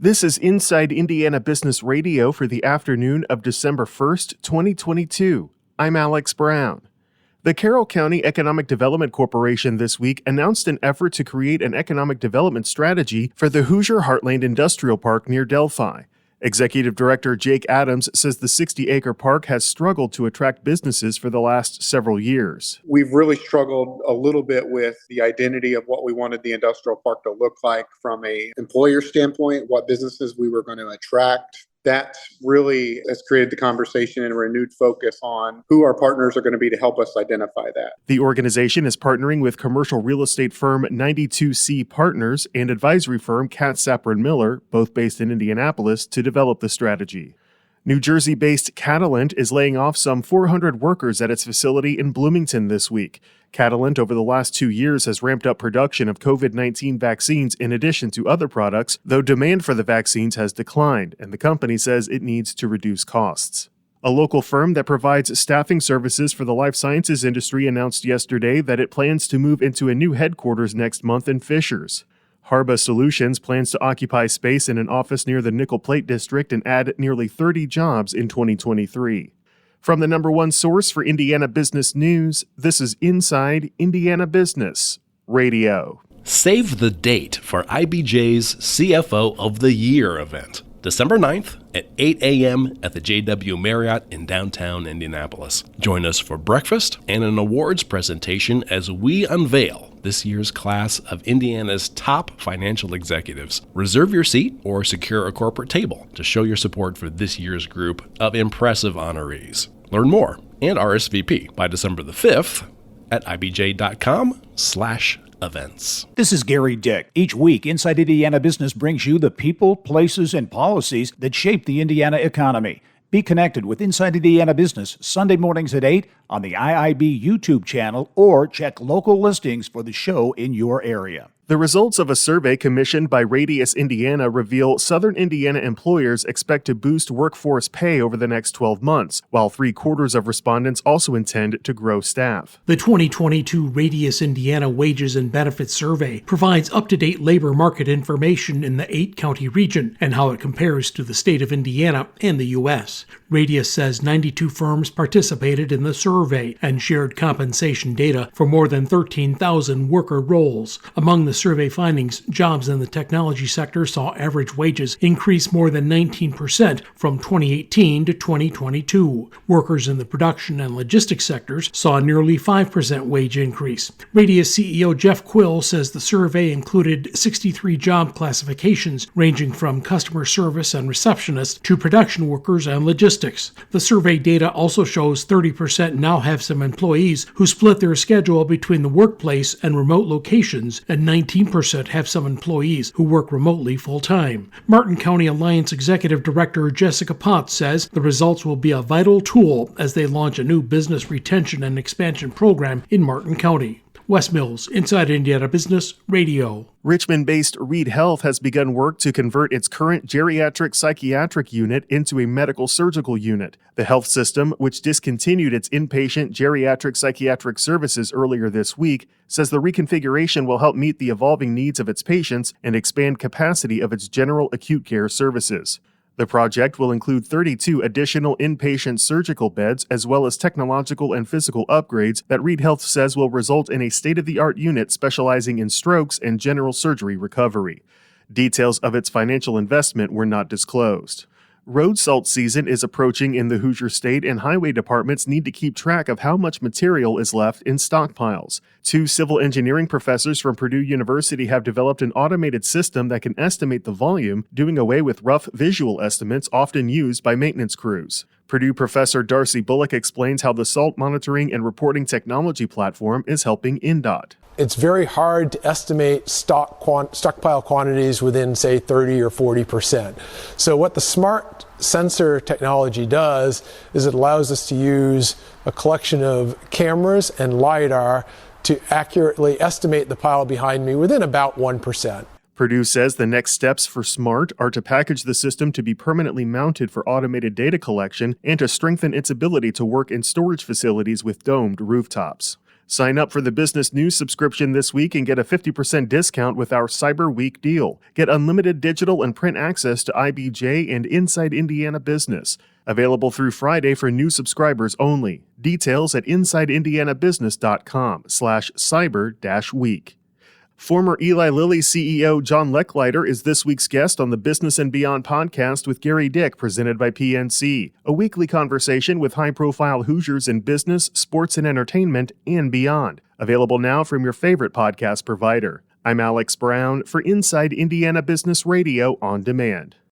This is Inside Indiana Business Radio for the afternoon of December 1st, 2022. I'm Alex Brown. The Carroll County Economic Development Corporation this week announced an effort to create an economic development strategy for the Hoosier Heartland Industrial Park near Delphi. Executive Director Jake Adams says the 60-acre park has struggled to attract businesses for the last several years. We've really struggled a little bit with the identity of what we wanted the industrial park to look like from an employer standpoint, what businesses we were going to attract. That really has created the conversation and a renewed focus on who our partners are going to be to help us identify that. The organization is partnering with commercial real estate firm 92C Partners and advisory firm Katz Sapper & Miller, both based in Indianapolis, to develop the strategy. New Jersey-based Catalent is laying off some 400 workers at its facility in Bloomington this week. Catalent over the last 2 years has ramped up production of COVID-19 vaccines in addition to other products, though demand for the vaccines has declined, and the company says it needs to reduce costs. A local firm that provides staffing services for the life sciences industry announced yesterday that it plans to move into a new headquarters next month in Fishers. Harba Solutions plans to occupy space in an office near the Nickel Plate District and add nearly 30 jobs in 2023. From the number one source for Indiana business news, this is Inside Indiana Business Radio. Save the date for IBJ's CFO of the Year event, December 9th at 8 a.m. at the JW Marriott in downtown Indianapolis. Join us for breakfast and an awards presentation as we unveil this year's class of Indiana's top financial executives. Reserve your seat or secure a corporate table to show your support for this year's group of impressive honorees. Learn more and RSVP by December the 5th at ibj.com/events. This is Gary Dick. Each week, Inside Indiana Business brings you the people, places, and policies that shape the Indiana economy. Be connected with Inside Indiana Business Sunday mornings at 8 on the IIB YouTube channel or check local listings for the show in your area. The results of a survey commissioned by Radius Indiana reveal Southern Indiana employers expect to boost workforce pay over the next 12 months, while 3/4 of respondents also intend to grow staff. The 2022 Radius Indiana Wages and Benefits Survey provides up-to-date labor market information in the 8-county region and how it compares to the state of Indiana and the U.S. Radius says 92 firms participated in the survey and shared compensation data for more than 13,000 worker roles. Among the survey findings, jobs in the technology sector saw average wages increase more than 19% from 2018 to 2022. Workers in the production and logistics sectors saw a nearly 5% wage increase. Radius CEO Jeff Quill says the survey included 63 job classifications ranging from customer service and receptionist to production workers and logistics. The survey data also shows 30% now have some employees who split their schedule between the workplace and remote locations, and 19% have some employees who work remotely full-time. Martin County Alliance Executive Director Jessica Potts says the results will be a vital tool as they launch a new business retention and expansion program in Martin County. Wes Mills, Inside Indiana Business Radio. Richmond-based Reed Health has begun work to convert its current geriatric psychiatric unit into a medical surgical unit. The health system, which discontinued its inpatient geriatric psychiatric services earlier this week, says the reconfiguration will help meet the evolving needs of its patients and expand capacity of its general acute care services. The project will include 32 additional inpatient surgical beds as well as technological and physical upgrades that Reed Health says will result in a state-of-the-art unit specializing in strokes and general surgery recovery. Details of its financial investment were not disclosed. Road salt season is approaching in the Hoosier State, and highway departments need to keep track of how much material is left in stockpiles. 2 civil engineering professors from Purdue University have developed an automated system that can estimate the volume, doing away with rough visual estimates often used by maintenance crews. Purdue professor Darcy Bullock explains how the salt monitoring and reporting technology platform is helping INDOT. It's very hard to estimate stockpile quantities within, say, 30 or 40%. So what the smart sensor technology does is it allows us to use a collection of cameras and LiDAR to accurately estimate the pile behind me within about 1%. Purdue says the next steps for SMART are to package the system to be permanently mounted for automated data collection and to strengthen its ability to work in storage facilities with domed rooftops. Sign up for the Business News subscription this week and get a 50% discount with our Cyber Week deal. Get unlimited digital and print access to IBJ and Inside Indiana Business. Available through Friday for new subscribers only. Details at insideindianabusiness.com/cyber-week. Former Eli Lilly CEO John Lechleiter is this week's guest on the Business and Beyond podcast with Gary Dick, presented by PNC, a weekly conversation with high-profile Hoosiers in business, sports, and entertainment, and beyond. Available now from your favorite podcast provider. I'm Alex Brown for Inside Indiana Business Radio on Demand.